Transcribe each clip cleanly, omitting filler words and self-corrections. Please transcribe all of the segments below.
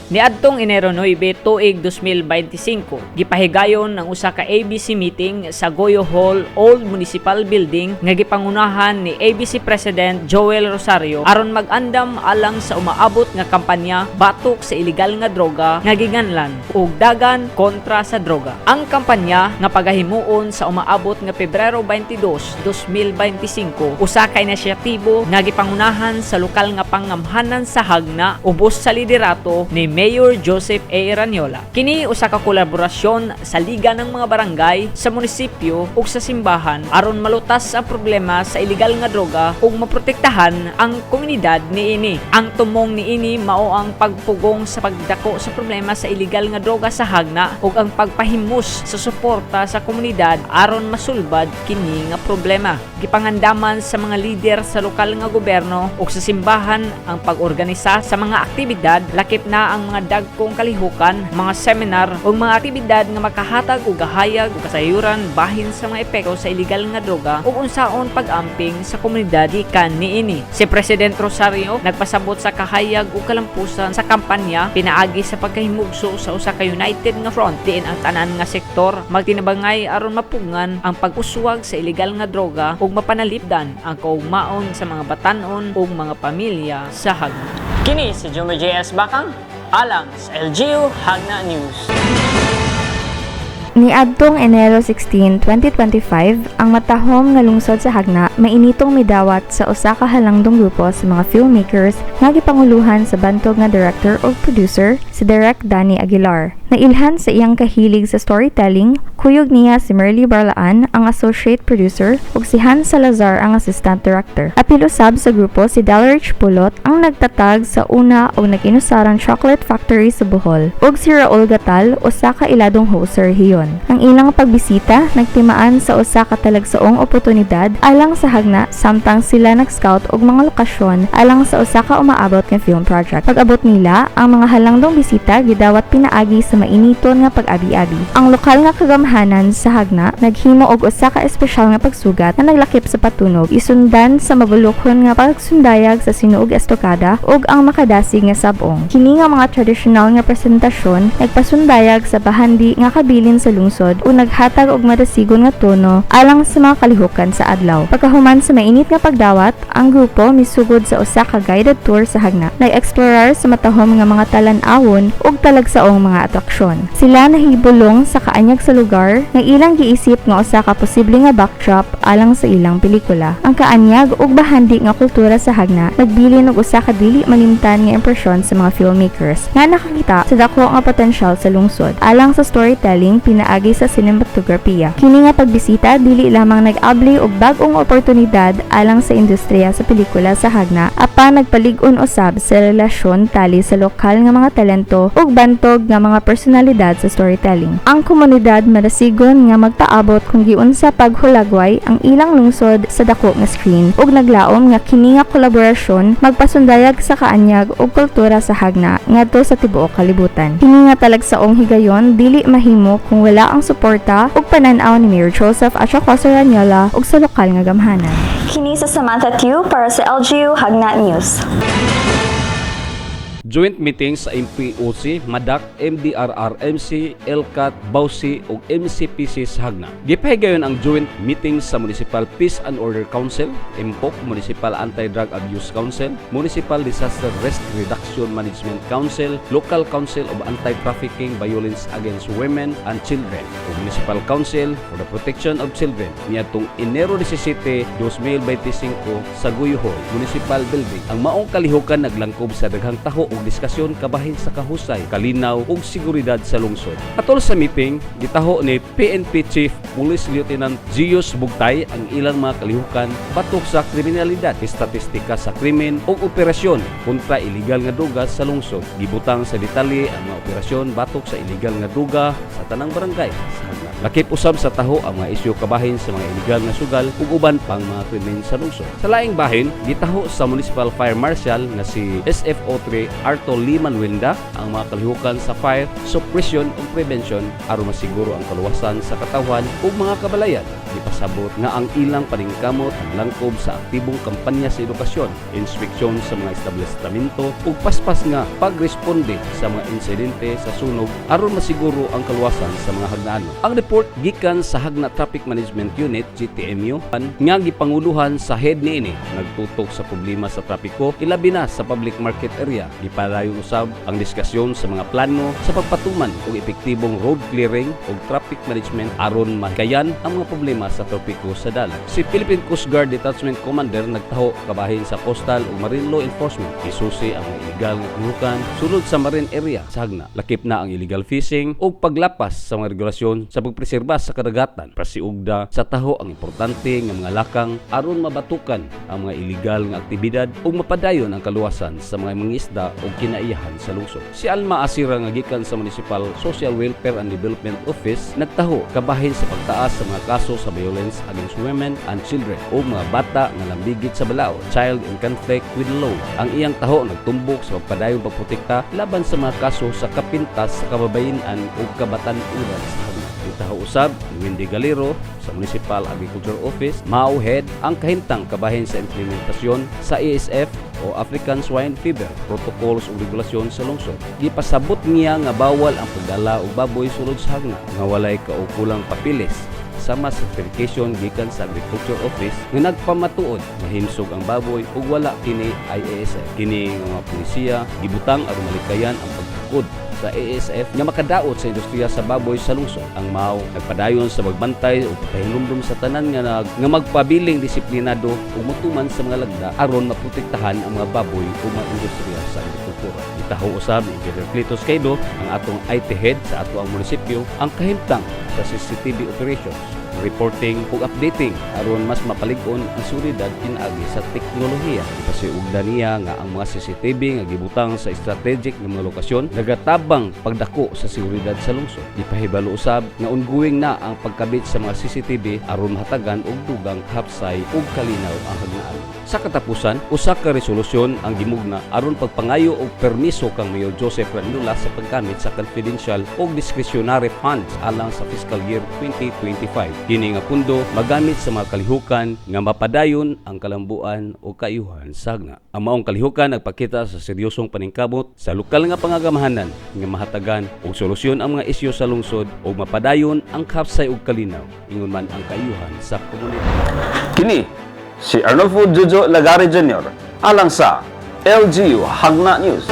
Niadtong Enero 9, tuig 2025, gipahigayon ang usa ka ABC meeting sa Goyo Hall Old Municipal Building nga gipangunahan ni ABC President Joel Rosario aron mag-andam alang sa umaabot nga kampanya batok sa ilegal nga droga nga giganlan ug dagan kontra sa droga. Ang kampanya nga pagahimuon sa umaabot nga Pebrero 22, 2025 usa ka inisyatibo nga gipangunahan sa lokal nga pangamhanan sa Hagna ubos sa liderato ni Mayor Joseph A. Ranyola. Kini usa ka kolaborasyon sa liga ng mga barangay sa munisipyo ug sa simbahan aron malutas ang problema sa ilegal nga droga ug maprotektahan ang komunidad niini. Ang tumong niini mao ang pagpugong sa pagdako sa problema sa ilegal nga droga sa Hagna ug ang pagpahimus sa suporta sa komunidad aron masulbad kini nga problema. Gipangandaman sa mga lider sa lokal nga gobyerno ug sa simbahan ang pag-organisa sa mga aktibidad lakip na ang mga dagkong kalihukan, mga seminar o mga aktibidad nga makahatag og gahayag ug kasayuran bahin sa mga epekto sa ilegal nga droga ug unsaon pag-amping sa komunidad gikan niini. Si President Rosario nagpasabot sa kahayag ug kalampusan sa kampanya pinaagi sa pagkahimugso sa usa ka united nga front diin ang tanan nga sektor magtinabangay aron mapungan ang pag-uswag sa ilegal nga droga ug mapanalipdan ang kaugmaon sa mga batan-on ug mga pamilya sa Hagna. Kini si Jomer J.S. Bakang alang sa LGU Hagna News. Niadtong Enero 16, 2025, ang matahom nga lungsod sa Hagna mainitong midawat sa usa ka halangdong grupo sa mga filmmakers nga gipanguluhan sa bantog nga director o producer si Direk Danny Aguilar. Nailhan sa iyang kahilig sa storytelling, kuyog niya si Merly Barlaan ang associate producer ug si Hans Salazar ang assistant director. Apil usab sa grupo si Dalrich Pulot ang nagtatag sa una og nag-inusarang chocolate factory sa Bohol ug si Raul Gatal usa ka iladong host sa rehiyon. Ang ilang pagbisita nagtimaan sa usa ka talagsaong oportunidad alang sa Hagna samtang sila nag-scout og mga lokasyon alang sa usa ka umaabot nga film project. Pag-abot nila, ang mga halangdong bisita gidawat pinaagi sa mainiton nga pag-abi-abi. Ang lokal nga kagamhanan sa Hagna naghimo og usa ka espesyal nga pagsugat nga naglakip sa patunog isundan sa mabulukhon nga pagsundayag sa sinuog estokada ug ang makadasig nga sabong. Kini nga mga tradisyonal nga presentasyon nagpasundayag sa bahandi nga kabilin sa lungsod ug naghatag og madasigon nga tono alang sa mga kalihukan sa adlaw. Pagkahuman sa mainit nga pagdawat, ang grupo misugod sa usa ka guided tour sa Hagna. Nag-explorar sa matahom nga mga talan-awon ug talagsaong mga atraksyon. Sila nahibulong sa kaanyag sa lugar nga ilang giisip nga usa ka posible nga backdrop alang sa ilang pelikula. Ang kaanyag ug bahandi nga kultura sa Hagna nagbilin og usa ka dili malimtan nga impresyon sa mga filmmakers nga nakakita sa dako nga potensyal sa lungsod alang sa storytelling pinaagi sa cinematografiya. Kini nga pagbisita dili lamang nag-abli og bag-ong oportunidad alang sa industriya sa pelikula sa Hagna apan nagpalig-on usab sa relasyon tali sa lokal nga mga talento ug bantog nga mga personalidad sa storytelling. Ang komunidad madasigon nga magpaabot kung giunsa paghulagway ang ilang lungsod sa dako nga screen ug naglaom nga kini nga kolaborasyon magpasundayag sa kaanyag ug kultura sa Hagna ngadto sa tibuok kalibutan. Kini nga talagsaong higayon dili mahimo kung wala ang suporta ug panan-aw ni Mayor Joseph at Ranyola ug sa lokal nga gamhanan. Kini sa Samantha Tiu para sa LGU Hagna News. Joint meeting sa MPOC, MADAC, MDRR-MC, LCAT, BAUSI ug MCPC sa Hagna. Gipahigayon ang joint meeting sa Municipal Peace and Order Council, MPOC, Municipal Anti-Drug Abuse Council, Municipal Disaster Risk Reduction Management Council, Local Council of Anti-Trafficking, Violence Against Women and Children, ug Municipal Council for the Protection of Children niadtong Enero 17, 2025 sa Goyo Hall, Municipal Building. Ang maong kalihukan naglangkob sa daghang taho ug diskusyon kabahin sa kahusay, kalinaw ug seguridad sa lungsod. Atol sa meeting, gitaho ni PNP Chief Police Lieutenant Gios Bugtay ang ilang mga kalihukan batok sa kriminalidad, statistika sa krimen ug operasyon kontra illegal nga droga sa lungsod. Gibutang sa detalye ang mga operasyon batok sa illegal nga droga sa tanang barangay sa Hagna. Lakip usab sa taho ang mga isyu kabahin sa mga illegal nga sugal ug uban pang mga krimen sa lungsod. Sa laing bahin, gitaho sa Municipal Fire Marshal nga si SFO3 Arto Liman Winda ang mga kalihukan sa fire suppression ug prevention aron masiguro ang kaluwasan sa katawhan ug mga kabalayan. ipasabot nga ang ilang paningkamot ang langkob sa aktibong kampanya sa edukasyon, inspeksyon sa mga establishmento ug paspas nga pagresponde sa mga insidente sa sunog aron masiguro ang kaluwasan sa mga hagnaano. Ang report gikan sa Hagna Traffic Management Unit GTMU nga gipanguluhan sa head niini nagtutok sa problema sa trapiko ilabi na sa public market area. Gipadayon usab ang diskusyon sa mga plano sa pagpatuman og epektibong road clearing ug traffic management aron mahikayan ang mga problema sa trapiko sa dalan. Si Philippine Coast Guard Detachment Commander nagtaho kabahin sa Coastal ug Marine Law Enforcement isusi ang mga illegal nga kulukan sulod sa marine area sa Hagna. Lakip na ang illegal fishing ug paglapas sa mga regulasyon sa pagpreserba sa kadagatan. Pasiugda sa taho ang importante nga mga lakang aron mabatukan ang mga illegal nga aktibidad ug mapadayon ang kaluwasan sa mga mangisda ug kinaiyahan sa lungsod. Si Alma Asira nga gikan sa Municipal Social Welfare and Development Office nagtaho kabahin sa pagtaas sa mga kaso sa violence against women and children o mga bata nga lambigit sa balao, child in conflict with law. Ang iyang taho nagtumbok sa pagpadayong pagprotekta laban sa mga kaso sa kapintas sa kababayenan ug kabatan-uran sa Hagna. Itaho usab ni Wendy Galero sa Municipal Agriculture Office mauhead ang kahintang kabahin sa implementasyon sa ASF o African Swine Fever protocols o regulasyon sa lungsod. Gipasabot niya nga bawal ang pagdala og baboy sulod sa Hagna nga walay kaukulang papilis sama sa certification gikan sa Agriculture Office nga nagpamatuod nga himsog ang baboy ug wala kini IASF. Kini nga mga pulisya gibutang aron malikayan ang pagtukod sa ASF nga makadaot sa industriya sa baboy sa lungsod. Ang MAO nagpadayon sa magbantay o pagpahinumdum sa tanan nga magpabiling disiplinado ug mutuman sa mga lagda aron maprotektahan ang mga baboy ug mga industriya sa agrikultura. Itaho usab ni Engineer Cletus Caido ang atong IT head sa ato ang munisipyo ang kahimtang sa CCTV operations, reporting ug updating aron mas mapalig-on ang seguridad pinaagi sa teknolohiya. Ipasiugda niya nga ang mga CCTV nga gibutang sa strategic nga mga lokasyon nagatabang pagdako sa seguridad sa lungsod. Ipahibalo usab nga ongoing na ang pagkabit sa mga CCTV aron mahatagan og dugang hapsay ug kalinaw ang hagnaan. Sa katapusan, usa ka resolusyon ang gimugna aron pagpangayo og permiso kang Mayor Joseph Ranula sa paggamit sa confidential ug discretionary funds alang sa fiscal year 2025. Kini nga pundo magamit sa mga kalihukan nga mapadayon ang kalambuan o kaayuhan sa Hagna. Ang maong kalihukan nagpakita sa seryosong paningkamot sa lokal nga pangagamahanan nga mahatagan og solusyon ang mga isyu sa lungsod o mapadayon ang kapsay ug kalinaw ingon man ang kaayuhan sa komunidad. Kini si Arnulfo Jojo Lagare Jr. alang sa LGU Hagna News.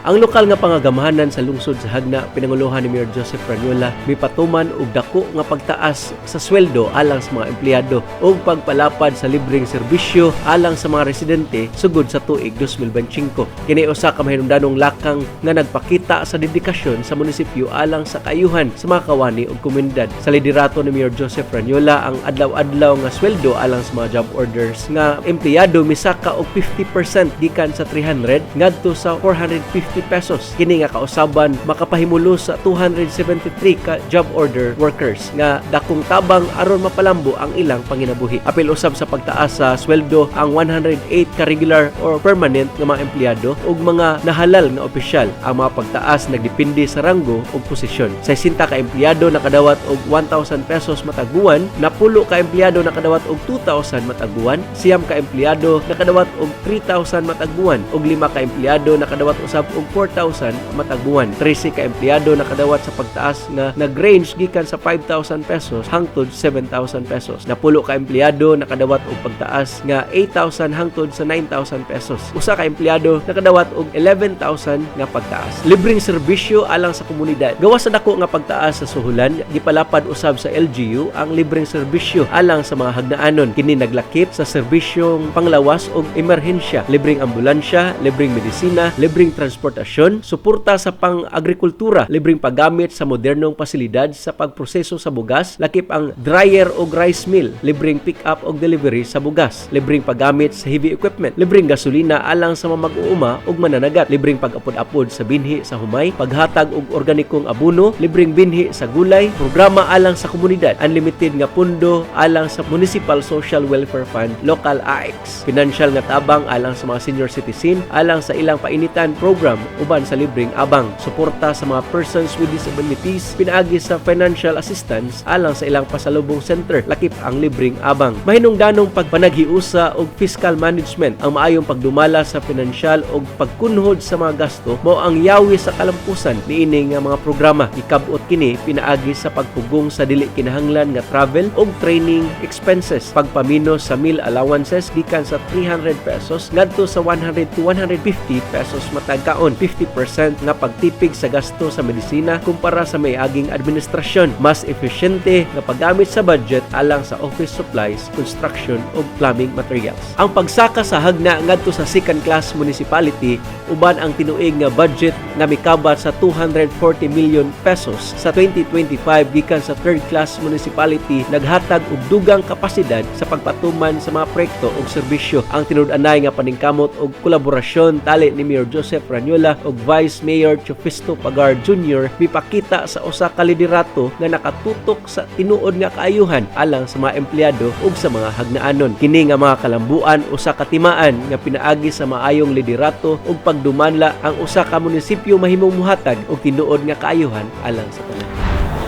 Ang lokal nga pangagamahanan sa lungsod sa Hagna pinanguluhan ni Mayor Joseph Ranula mipatuman og dako nga pagtaas sa sweldo alang sa mga empleyado ug pagpalapad sa libreng serbisyo alang sa mga residente sugod sa tuig 2025. Kini usa ka mahinungdanong lakang nga nagpakita sa dedikasyon sa munisipyo alang sa kaayuhan sa mga kawani ug komunidad. Sa liderato ni Mayor Joseph Ranula ang adlaw-adlaw nga sweldo alang sa mga job orders nga empleyado misaka og 50% gikan sa 300 ngadto sa 450 pesos. Kini nga kausaban makapahimulo sa 273 ka job order workers nga dakong tabang aron mapalambo ang ilang panginabuhi. Apil usab sa pagtaas sa sweldo ang 108 ka regular or permanent nga mga empleyado ug mga nahalal nga opisyal. Ang mga pagtaas nagdepende sa ranggo ug posisyon. 60 ka empleyado nakadawat og 1,000 pesos matag buwan, 10 ka empleyado nakadawat og 2,000 matag buwan, 9 ka empleyado nakadawat og 3,000 matag buwan ug 5 ka empleyado nakadawat usab og 4,000 matag buwan. 13 ka empleyado nakadawat sa pagtaas nga nag-range gikan sa 5,000 pesos hangtod 7,000 pesos. 10 ka empleyado nakadawat og pagtaas nga 8,000 hangtod sa 9,000 pesos. Usa ka empleyado nakadawat og 11,000 nga pagtaas. Libreng serbisyo alang sa komunidad. Gawas sa dako nga pagtaas sa suhulan, gipalapad usab sa LGU ang libreng serbisyo alang sa mga hagnaanon. Kini naglakip sa serbisyong panglawas og emerhensya, libreng ambulansya, libreng medisina, libreng transportasyon, suporta sa pang-agrikultura, libreng paggamit sa modernong pasilidad sa pagproseso sa bugas, lakip ang dryer o rice mill, libreng pick-up o delivery sa bugas, libreng paggamit sa heavy equipment, libreng gasolina alang sa mga mag-uuma o mananagat, libreng pag-apod-apod sa binhi sa humay, paghatag og organikong abono, libreng binhi sa gulay, programa alang sa komunidad, unlimited nga pundo alang sa Municipal Social Welfare Fund, local AX, financial nga tabang alang sa mga senior citizen, alang sa ilang painitan program program uban sa libreng abang, suporta sa mga persons with disabilities, pinaagi sa financial assistance alang sa ilang pasalubong center, lakip ang libreng abang. Mahinungdanong pagpanaghiusa og fiscal management, ang maayong pagdumala sa financial og pagkunhod sa mga gasto mao ang yawi sa kalampusan niini nga mga programa. Ikabot kini pinaagi sa pagpugong sa dili kinahanglan nga travel og training expenses, pagpamino sa meal allowances gikan sa 300 pesos ngadto sa 100 to 150 pesos matag kaon, 50% nga pagtipig sa gasto sa medisina kumpara sa may-aging administrasyon, mas epesyente nga paggamit sa budget alang sa office supplies, construction ug plumbing materials. Ang pagsaka sa hagna ngadto sa second class municipality uban ang tinuig nga budget nga mikabat sa 240 million pesos sa 2025 gikan sa third class municipality naghatag og dugang kapasidad sa pagpatuman sa mga proyekto ug serbisyo. Ang tinud-anay nga paningkamot og kolaborasyon tali ni Mayor Joseph Ranyola ug Vice Mayor Chofisto Pagar Jr. mipakita sa usa ka liderato nga nakatutok sa tinuod nga kaayuhan alang sa mga empleyado ug sa mga hagnaanon. Kini nga mga kalambuan usa ka timaan nga pinaagi sa maayong liderato ug pagdumanla ang usa ka munisipyo mahimong muhatag og tinuod nga kaayuhan alang sa tanan.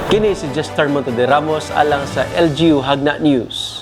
Kini si Jester Montade Ramos alang sa LGU Hagna News.